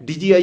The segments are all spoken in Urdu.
DGI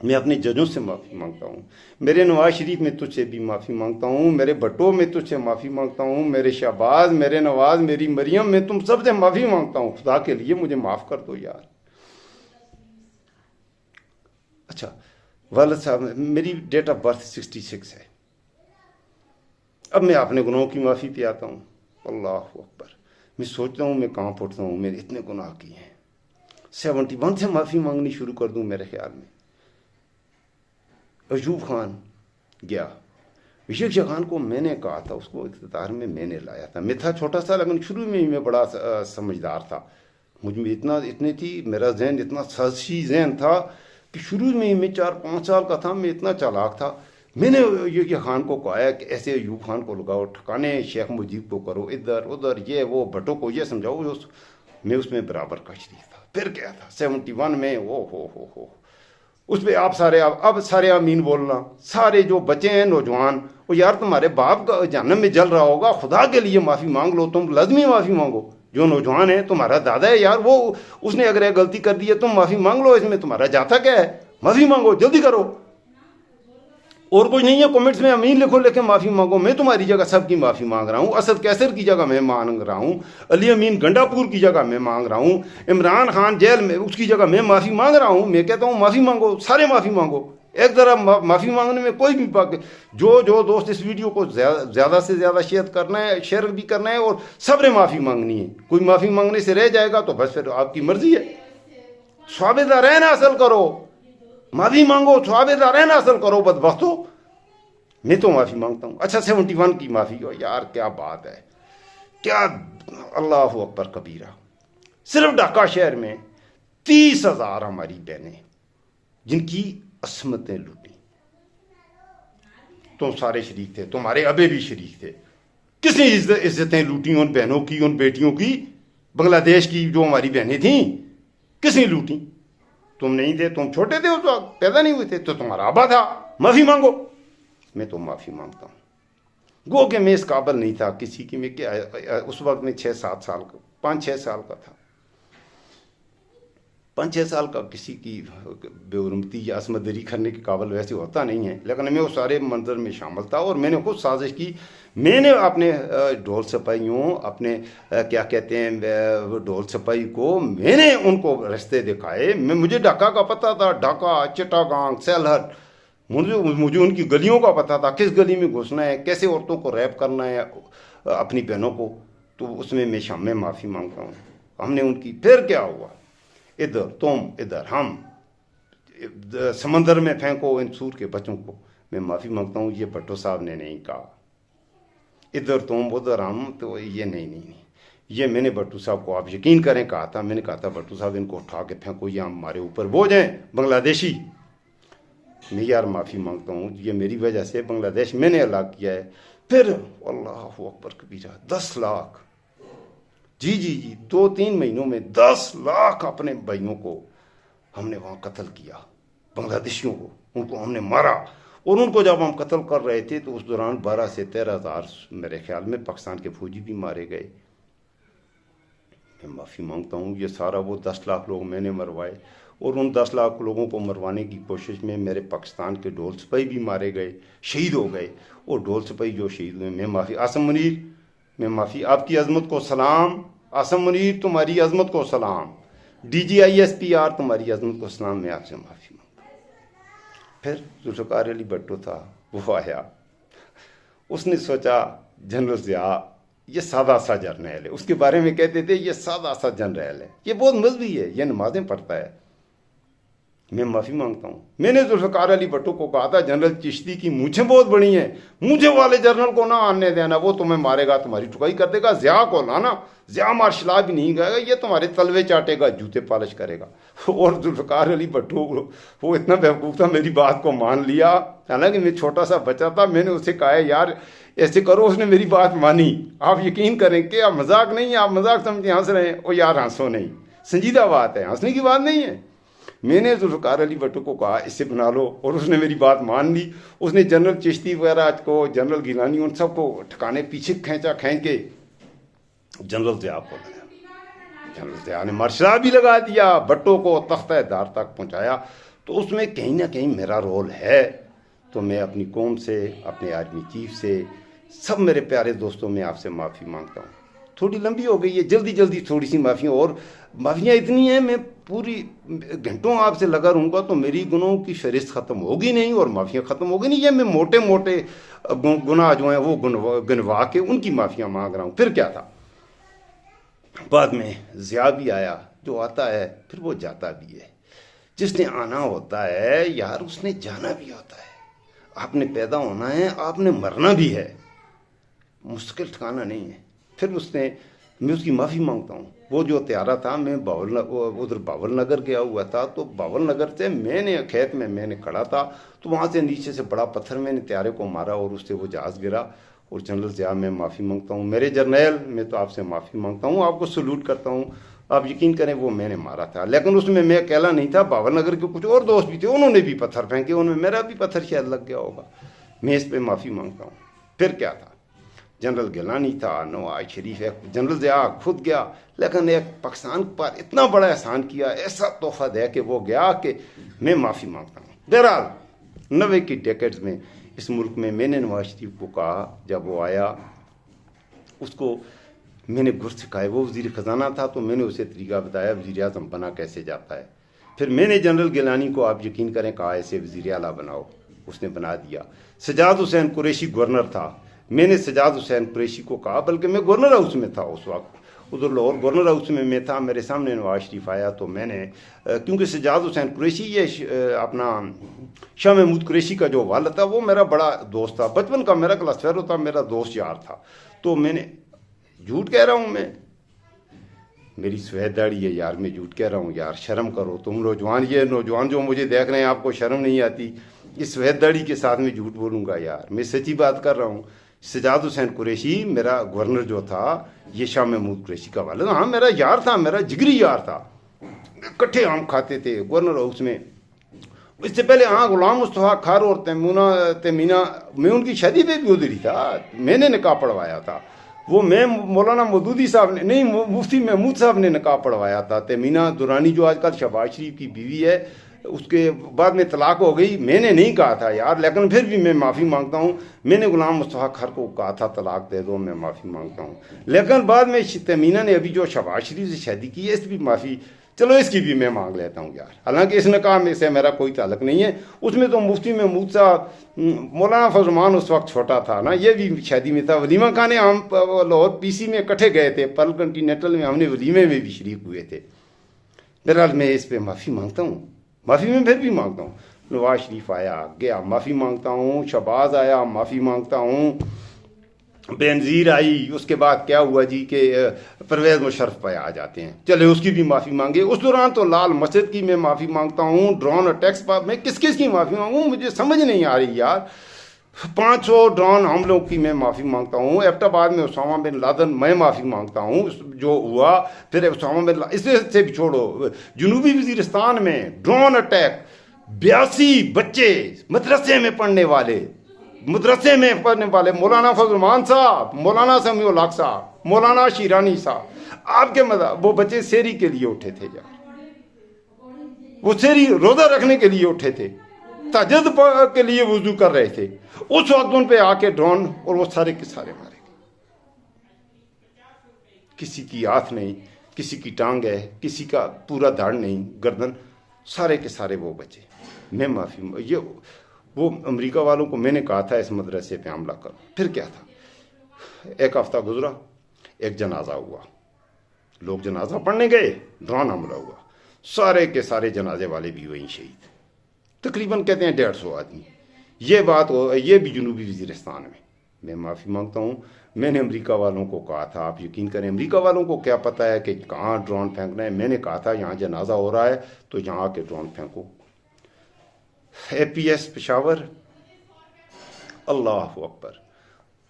میں اپنے ججوں سے معافی مانگتا ہوں، میرے نواز شریف میں تجھ سے بھی معافی مانگتا ہوں، میرے بھٹو میں تجھ سے معافی مانگتا ہوں، میرے شہباز، میرے نواز، میری مریم، میں تم سب سے معافی مانگتا ہوں، خدا کے لیے مجھے معاف کر دو یار۔ اچھا والد صاحب، میری ڈیٹ آف برتھ 66 ہے، اب میں اپنے گناہوں کی معافی پہ آتا ہوں۔ اللہ اکبر، میں سوچتا ہوں میں کہاں پھٹتا ہوں، میرے اتنے گناہ کیے ہیں۔ 71 سے معافی مانگنی شروع کر دوں میرے خیال میں۔ ایوب خان گیا، عشق شاہ خان کو میں نے کہا تھا، اس کو اقتدار میں نے لایا تھا، میں تھا چھوٹا سا لیکن شروع میں ہی میں بڑا سمجھدار تھا، مجھ میں اتنی تھی، میرا ذہن اتنا سازشی ذہن تھا کہ شروع میں ہی میں 4-5 سال کا تھا، میں اتنا چالاک تھا۔ میں نے یہ خان کو کہا کہ ایسے ایوب خان کو لگاؤ ٹھکانے، شیخ مجیب کو کرو ادھر ادھر، یہ وہ بھٹو کو یہ سمجھاؤ، میں اس میں برابر کا شریک تھا۔ پھر کیا تھا 71 میں، ہو اس پہ آپ سارے اب سارے آمین بولنا، سارے جو بچے ہیں نوجوان، وہ یار تمہارے باپ کا جہنم میں جل رہا ہوگا، خدا کے لیے معافی مانگ لو، تم لازمی معافی مانگو۔ جو نوجوان ہے، تمہارا دادا ہے یار، وہ اس نے اگر ایک غلطی کر دی ہے، تم معافی مانگ لو، اس میں تمہارا جاتا کیا ہے؟ معافی مانگو، جلدی کرو، اور کچھ نہیں ہے۔ کمنٹس میں امین لکھو، لیکن معافی مانگو۔ میں تمہاری جگہ سب کی معافی مانگ رہا ہوں، اسد کیسر کی جگہ میں مانگ رہا ہوں، علی امین گنڈا پور کی جگہ میں مانگ رہا ہوں، عمران خان جیل میں اس کی جگہ میں معافی مانگ رہا ہوں۔ میں کہتا ہوں معافی مانگو، سارے معافی مانگو۔ ایک طرح معافی مانگنے میں کوئی بھی جو دوست اس ویڈیو کو زیادہ سے زیادہ شیئر بھی کرنا ہے، اور سب نے معافی مانگنی ہے۔ کوئی معافی مانگنے سے رہ جائے گا تو بس پھر آپ کی مرضی ہے۔ ثواب دارین حاصل کرو، معافی مانگو، ثواب دارین حاصل کرو، بدبختو۔ میں تو معافی مانگتا ہوں۔ اچھا 71 کی معافی ہو یار، کیا بات ہے، کیا اللہ اکبر کبیرہ۔ صرف ڈھاکہ شہر میں 30,000 ہماری بہنیں جن کی عصمتیں لوٹی، تم سارے شریک تھے، تمہارے ابے بھی شریک تھے۔ کس نے عزتیں لوٹی ان بہنوں کی، ان بیٹیوں کی؟ بنگلہ دیش کی جو ہماری بہنیں تھیں، کس نے لوٹی؟ تم نہیں تھے، تم چھوٹے تھے، اس وقت پیدا نہیں ہوئے تھے، تو تمہارا ابا تھا۔ معافی مانگو۔ میں تو معافی مانگتا ہوں، گو کہ میں اس قابل نہیں تھا کسی کی، میں کیا اس وقت میں 6-7 سال کا، 5-6 سال کا تھا، 5-6 سال کا کسی کی بے حرمتی یا عصمت دری کرنے کے قابل ویسے ہوتا نہیں ہے، لیکن میں اس سارے منظر میں شامل تھا، اور میں نے خود سازش کی۔ میں نے اپنے ڈھول سپاہیوں، اپنے کیا کہتے ہیں ڈھول سپاہی کو، میں نے ان کو رستے دکھائے۔ مجھے ڈھاکہ کا پتہ تھا، ڈھاکہ، چٹاگانگ، سیلہٹ، مجھے ان کی گلیوں کا پتہ تھا، کس گلی میں گھسنا ہے، کیسے عورتوں کو ریپ کرنا ہے اپنی بہنوں کو۔ تو اس میں میں معافی مانگتا ہوں۔ ہم نے ان کی، پھر کیا ہوا، ادھر تم ادھر ہم، سمندر میں پھینکو ان سور کے بچوں کو۔ میں معافی مانگتا ہوں، یہ بھٹو صاحب نے نہیں کہا، ادھر تم ادھر ہم، تو یہ نہیں، یہ میں نے بھٹو صاحب کو، آپ یقین کریں، کہا تھا۔ میں نے کہا تھا بھٹو صاحب ان کو اٹھا کے پھینکو، یہ ہمارے اوپر بوجھ ہیں بنگلہ دیشی۔ میں یار معافی مانگتا ہوں، یہ میری وجہ سے بنگلہ دیش میں نے ہلاک کیا ہے۔ پھر اللہ اکبر کبیرہ، 10 لاکھ، جی 2-3 مہینوں میں 10 لاکھ اپنے بھائیوں کو ہم نے وہاں قتل کیا، بنگلہ دیشیوں کو، ان کو ہم نے مارا۔ اور ان کو جب ہم قتل کر رہے تھے تو اس دوران 12 سے 13 ہزار میرے خیال میں پاکستان کے فوجی بھی مارے گئے۔ میں معافی مانگتا ہوں، یہ سارا وہ 10 لاکھ لوگ میں نے مروائے، اور ان 10 لاکھ لوگوں کو مروانے کی کوشش میں میرے پاکستان کے ڈھول سپاہی بھی مارے گئے، شہید ہو گئے۔ اور ڈھول سپاہی جو شہید ہوئے، میں معافی، آصم منیر، میں معافی، آپ کی عظمت کو سلام، آصم منیر تمہاری عظمت کو سلام، DGISPR تمہاری عظمت کو سلام، میں آپ سے معافی مانگتا ہوں۔ پھر ذوالفقار علی بھٹو تھا، وہ آیا، اس نے سوچا جنرل ضیاء یہ سادہ سا جرنیل ہے، اس کے بارے میں کہتے تھے یہ سادہ سا جنرل ہے، یہ بہت مذہبی ہے، یہ نمازیں پڑھتا ہے۔ میں معافی مانگتا ہوں۔ میں نے ذوالفقار علی بھٹو کو کہا تھا جنرل چشتی کی مونچھیں بہت بڑی ہیں، مونچھیں والے جنرل کو نہ آنے دینا، وہ تمہیں مارے گا، تمہاری ٹھکائی کر دے گا۔ ضیاء کو لانا، ضیاء مارشل بھی نہیں گائے گا، یہ تمہارے تلوے چاٹے گا، جوتے پالش کرے گا۔ اور ذوالفقار علی بھٹو وہ اتنا بیوقوف تھا، میری بات کو مان لیا، حالانکہ میں چھوٹا سا بچہ تھا۔ میں نے اسے کہا یار ایسے کرو، اس نے میری بات مانی۔ آپ یقین کریں کہ آپ مذاق نہیں، آپ مذاق سمجھتے ہنس رہے ہیں، او یار ہنسو نہیں، سنجیدہ بات ہے، ہنسنے کی بات نہیں ہے۔ میں نے ذوالفقار علی بھٹو کو کہا اس سے بنا لو، اور اس نے میری بات مان لی۔ اس نے جنرل چشتی وغیرہ کو، جنرل گیلانی، ان سب کو ٹھکانے پیچھے کھینچ کے جنرل ضیاء کو لگایا۔ جنرل ضیاء نے مارشل بھی لگا دیا، بھٹو کو تختہ دار تک پہنچایا۔ تو اس میں کہیں نہ کہیں میرا رول ہے. تو میں اپنی قوم سے، اپنے آرمی چیف سے، سب میرے پیارے دوستوں، میں آپ سے معافی مانگتا ہوں. تھوڑی لمبی ہو گئی ہے، جلدی تھوڑی سی معافیاں، اور معافیاں اتنی ہیں میں پوری گھنٹوں آپ سے لگا رہوں گا تو میری گناہوں کی فہرست ختم ہوگی نہیں اور معافیاں ختم ہوگی نہیں. یہ میں موٹے گناہ جو ہیں وہ گنوا کے ان کی معافیاں مانگ رہا ہوں. پھر کیا تھا، بعد میں ضیاء بھی آیا. جو آتا ہے پھر وہ جاتا بھی ہے. جس نے آنا ہوتا ہے یار اس نے جانا بھی ہوتا ہے. آپ نے پیدا ہونا ہے، آپ نے مرنا بھی ہے، مستقل ٹھکانا نہیں ہے. پھر میں اس کی معافی مانگتا ہوں. وہ جو طیارہ تھا، میں ادھر باول نگر گیا ہوا تھا، تو باول نگر سے میں نے کھیت میں نے کھڑا تھا، تو وہاں سے نیچے سے بڑا پتھر میں نے طیارے کو مارا اور اس سے وہ جہاز گرا. اور جنرل ضیاء میں معافی مانگتا ہوں. میرے جرنیل، میں تو آپ سے معافی مانگتا ہوں، آپ کو سلوٹ کرتا ہوں. آپ یقین کریں وہ میں نے مارا تھا، لیکن اس میں اکیلا نہیں تھا. باول نگر کے کچھ اور دوست بھی تھے، انہوں نے بھی پتھر پھینکے، ان میں میرا بھی پتھر شاید لگ گیا ہوگا. میں اس پہ معافی مانگتا ہوں. پھر کیا تھا، جنرل گیلانی تھا، نواز شریف ہے، جنرل ضیاء خود گیا، لیکن ایک پاکستان پر اتنا بڑا احسان کیا، ایسا تحفہ دے کہ وہ گیا، کہ میں معافی مانگتا ہوں. بہرحال 90 کی ڈیکیڈز میں اس ملک میں نے نواز شریف کو کہا، جب وہ آیا اس کو میں نے گر سکھائے. وہ وزیر خزانہ تھا تو میں نے اسے طریقہ بتایا وزیر اعظم بنا کیسے جاتا ہے. پھر میں نے جنرل گیلانی کو، آپ یقین کریں، کہا ایسے وزیر اعلیٰ بناؤ، اس نے بنا دیا. سجاد حسین قریشی گورنر تھا، میں نے سجاد حسین قریشی کو کہا، بلکہ میں گورنر ہاؤس میں تھا اس وقت، ادھر لاہور گورنر ہاؤس میں تھا. میرے سامنے نواز شریف آیا تو میں نے، کیونکہ سجاد حسین قریشی یہ اپنا شاہ محمود قریشی کا جو والد تھا وہ میرا بڑا دوست تھا، بچپن کا میرا کلاس فیلو تھا، میرا دوست یار تھا. تو میں نے، جھوٹ کہہ رہا ہوں میں، میری سفید داڑھی ہے یار، میں جھوٹ کہہ رہا ہوں یار، شرم کرو تم نوجوان. یہ نوجوان جو مجھے دیکھ رہے ہیں، آپ کو شرم نہیں آتی؟ اس سفید داڑھی کے ساتھ میں جھوٹ بولوں گا یار؟ میں سچی بات کر رہا ہوں. سجاد حسین قریشی میرا گورنر جو تھا، یہ شاہ محمود قریشی کا والد، ہاں میرا یار تھا، میرا جگری یار تھا. اکٹھے آم کھاتے تھے گورنر ہاؤس میں. اس سے پہلے ہاں غلام مصطفیٰ کھار اور تیمینہ، میں ان کی شادی پہ بھی ادھر ہی تھا، میں نے نکاح پڑھوایا تھا. وہ میں مولانا مودودی صاحب نے نہیں، مفتی محمود صاحب نے نکاح پڑھوایا تھا. تیمینہ درانی جو آج کل شہباز شریف کی بیوی ہے، اس کے بعد میں طلاق ہو گئی. میں نے نہیں کہا تھا یار، لیکن پھر بھی میں معافی مانگتا ہوں. میں نے غلام مصطفیٰ کھار کو کہا تھا طلاق دے دو، میں معافی مانگتا ہوں. لیکن بعد میں تیمینہ نے ابھی جو شہباز شریف سے شادی کی ہے، اس بھی معافی، چلو اس کی بھی میں مانگ لیتا ہوں یار. حالانکہ اس نکاح میں سے میرا کوئی تعلق نہیں ہے. اس میں تو مفتی محمود صاحب، مولانا فضل الرحمان اس وقت چھوٹا تھا نا، یہ بھی شادی میں تھا. ولیمہ کھانے ہم لاہور پی سی میں اکٹھے گئے تھے، پرل کنٹیننٹل میں ہم نے ولیمے میں بھی شریک ہوئے تھے. بہرحال میں اس پہ معافی مانگتا ہوں. معافی میں پھر بھی مانگتا ہوں. نواز شریف آیا گیا، معافی مانگتا ہوں. شہباز آیا، معافی مانگتا ہوں. بینظیر آئی، اس کے بعد کیا ہوا جی کہ پرویز مشرف پہ آ جاتے ہیں، چلے اس کی بھی معافی مانگے. اس دوران تو لال مسجد کی میں معافی مانگتا ہوں، ڈرون اٹیکس پر میں کس کی معافی مانگوں، مجھے سمجھ نہیں آ رہی یار. 500 ڈرون حملوں کی میں معافی مانگتا ہوں. ایبٹ آباد میں اسامہ بن لادن، میں معافی مانگتا ہوں جو ہوا. پھر اسامہ بن لادن، اس سے بھی چھوڑو، جنوبی وزیرستان میں ڈرون اٹیک، 82 بچے مدرسے میں پڑھنے والے، مولانا فضل الرحمان صاحب، مولانا سمیع الحق صاحب، مولانا شیرانی صاحب، آپ کے وہ بچے سیری کے لیے اٹھے تھے یار. وہ سیری روزہ رکھنے کے لیے اٹھے تھے، تہجد کے لیے وضو کر رہے تھے. اس وقت ان پہ آ کے ڈرون، اور وہ سارے کے سارے مارے گئے. کسی کی ہاتھ نہیں، کسی کی ٹانگ ہے، کسی کا پورا دھڑ نہیں، گردن، سارے کے سارے وہ بچے. میں معافی، یہ وہ امریکہ والوں کو میں نے کہا تھا اس مدرسے پہ حملہ کرو. پھر کیا تھا، ایک ہفتہ گزرا، ایک جنازہ ہوا، لوگ جنازہ پڑھنے گئے، ڈرون حملہ ہوا، سارے کے سارے جنازے والے بھی وہیں شہید، تقریباً کہتے ہیں 150 آدمی. یہ بات یہ بھی جنوبی وزیرستان میں. میں معافی مانگتا ہوں. میں نے امریکہ والوں کو کہا تھا، آپ یقین کریں امریکہ والوں کو کیا پتہ ہے کہ کہاں ڈرون پھینکنا ہے. میں نے کہا تھا یہاں جنازہ ہو رہا ہے تو یہاں آ کے ڈرون پھینکو. اے پی ایس پشاور، اللہ اکبر.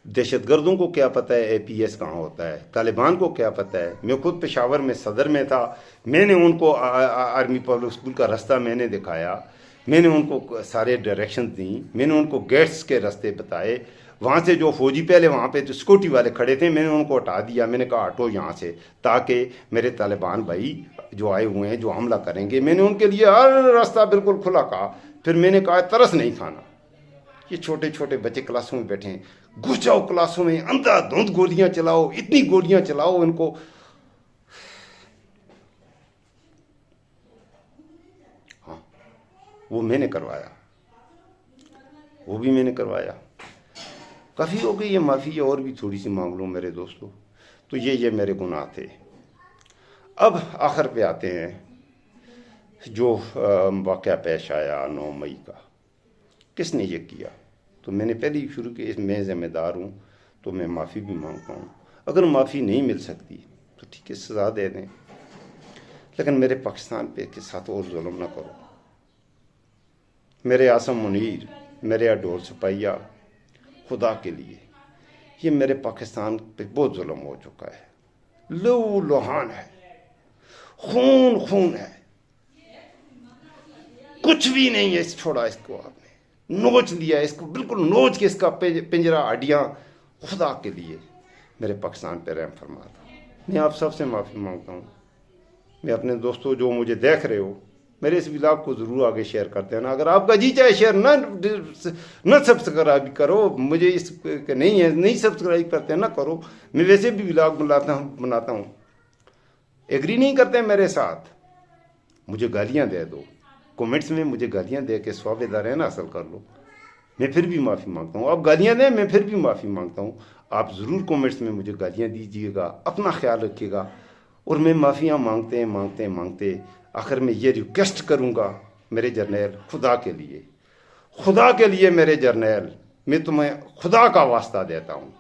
دہشت گردوں کو کیا پتہ ہے اے پی ایس کہاں ہوتا ہے، طالبان کو کیا پتہ ہے. میں خود پشاور میں صدر میں تھا، میں نے ان کو آرمی پبلک اسکول کا راستہ میں نے دکھایا، میں نے ان کو سارے ڈائریکشن دیں، میں نے ان کو گیٹس کے راستے بتائے. وہاں سے جو فوجی پہلے وہاں پہ جو سیکورٹی والے کھڑے تھے میں نے ان کو ہٹا دیا. میں نے کہا ہٹو یہاں سے تاکہ میرے طالبان بھائی جو آئے ہوئے ہیں جو حملہ کریں گے. میں نے ان کے لیے ہر راستہ بالکل کھلا کہا. پھر میں نے کہا ترس نہیں کھانا. یہ چھوٹے چھوٹے بچے کلاسوں میں بیٹھے ہیں, گھس جاؤ کلاسوں میں, اندھا دھند گولیاں چلاؤ, اتنی گولیاں چلاؤ ان کو. ہاں وہ میں نے کروایا, وہ بھی میں نے کروایا. کافی ہو گئی یہ معافی, اور بھی تھوڑی سی مانگ لوں میرے دوستوں. تو یہ میرے گناہ تھے. اب آخر پہ آتے ہیں جو واقعہ پیش آیا 9 مئی کا. کس نے یہ کیا؟ تو میں نے پہلے ہی شروع کیا, میں ذمہ دار ہوں تو میں معافی بھی مانگتا ہوں. اگر معافی نہیں مل سکتی تو ٹھیک ہے سزا دے دیں, لیکن میرے پاکستان پہ کے ساتھ اور ظلم نہ کرو. میرے عاصم منیر, میرے اڈور سپاہیہ, خدا کے لیے یہ میرے پاکستان پہ بہت ظلم ہو چکا ہے. لہو لہان ہے, خون خون ہے, کچھ بھی نہیں ہے. چھوڑا اس کو آپ نے, نوچ لیا اس کو, بالکل نوچ کے اس کا پنجرا ہڈیاں. خدا کے لیے میرے پاکستان پہ رحم فرما دو. میں آپ سب سے معافی مانگتا ہوں. میں اپنے دوستوں جو مجھے دیکھ رہے ہو, میرے اس ولاگ کو ضرور آگے شیئر کرتے ہیں نا. اگر آپ کا جی چاہے شیئر نہ سبسکرائب کرو, مجھے اس نہیں ہے, نہیں سبسکرائب کرتے ہیں نہ کرو. میں ویسے بھی ولاگ بناتا ہوں. ایگری نہیں کرتے میرے ساتھ, مجھے گالیاں دے دو کومنٹس میں, مجھے گالیاں دے کے ثواب دارین حاصل کر لو. میں پھر بھی معافی مانگتا ہوں. آپ گالیاں دیں, میں پھر بھی معافی مانگتا ہوں. آپ ضرور کومنٹس میں مجھے گالیاں دیجیے گا. اپنا خیال رکھیے گا. اور میں معافیاں مانگتے آخر میں یہ ریکویسٹ کروں گا میرے جرنیل, خدا کے لیے میرے جرنیل, میں تمہیں خدا کا واسطہ دیتا ہوں,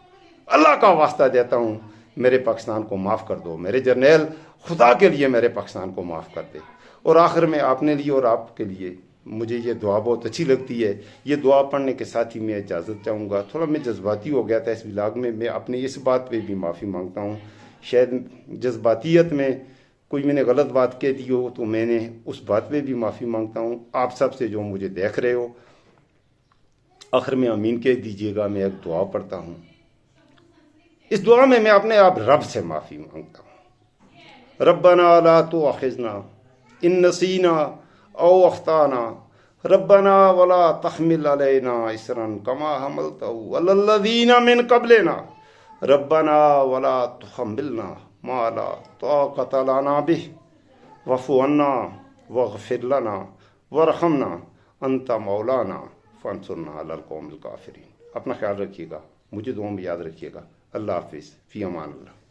اللہ کا واسطہ دیتا ہوں, میرے پاکستان کو معاف کر دو. میرے جرنیل, خدا کے لیے میرے پاکستان کو معاف کر دے. اور آخر میں آپ نے لیے اور آپ کے لیے مجھے یہ دعا بہت اچھی لگتی ہے. یہ دعا پڑھنے کے ساتھ ہی میں اجازت چاہوں گا. تھوڑا میں جذباتی ہو گیا تھا اس ولاگ میں. میں اپنے اس بات پہ بھی معافی مانگتا ہوں. شاید جذباتیت میں کوئی میں نے غلط بات کہہ دی ہو تو میں نے اس بات پہ بھی معافی مانگتا ہوں. آپ سب سے جو مجھے دیکھ رہے ہو, آخر میں آمین کہہ دیجیے گا. میں ایک دعا پڑھتا ہوں. اس دعا میں اپنے آپ رب سے معافی مانگتا ہوں. ربنا لا تؤاخذنا ان نسینا او اخطانا, ربنا ولا تحمل علینا اسرا کما حملته علی الذین من قبلنا, ربنا ولا تحملنا ما لا طاقت لنا به واعف عنا واغفر لنا وارحمنا انت مولانا فانصرنا علی القوم الکافرین. اپنا خیال رکھیے گا, مجھے دعاؤں میں یاد رکھیے گا. اللہ حافظ, فی امان اللہ.